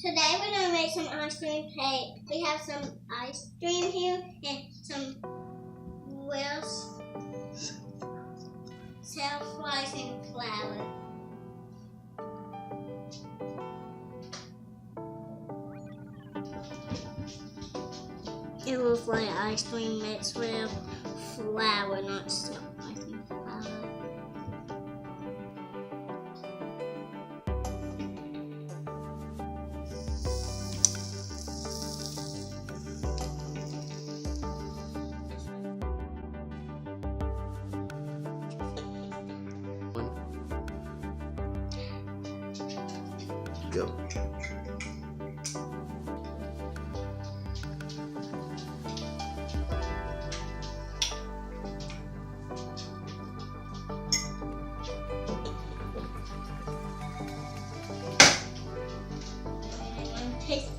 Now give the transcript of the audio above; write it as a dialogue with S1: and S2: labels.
S1: Today we're going to make some ice cream cake. We have some ice cream here and some wheels, self-rising flour. It looks like ice cream mixed with flour, not self-rising flour.
S2: Go.
S1: Taste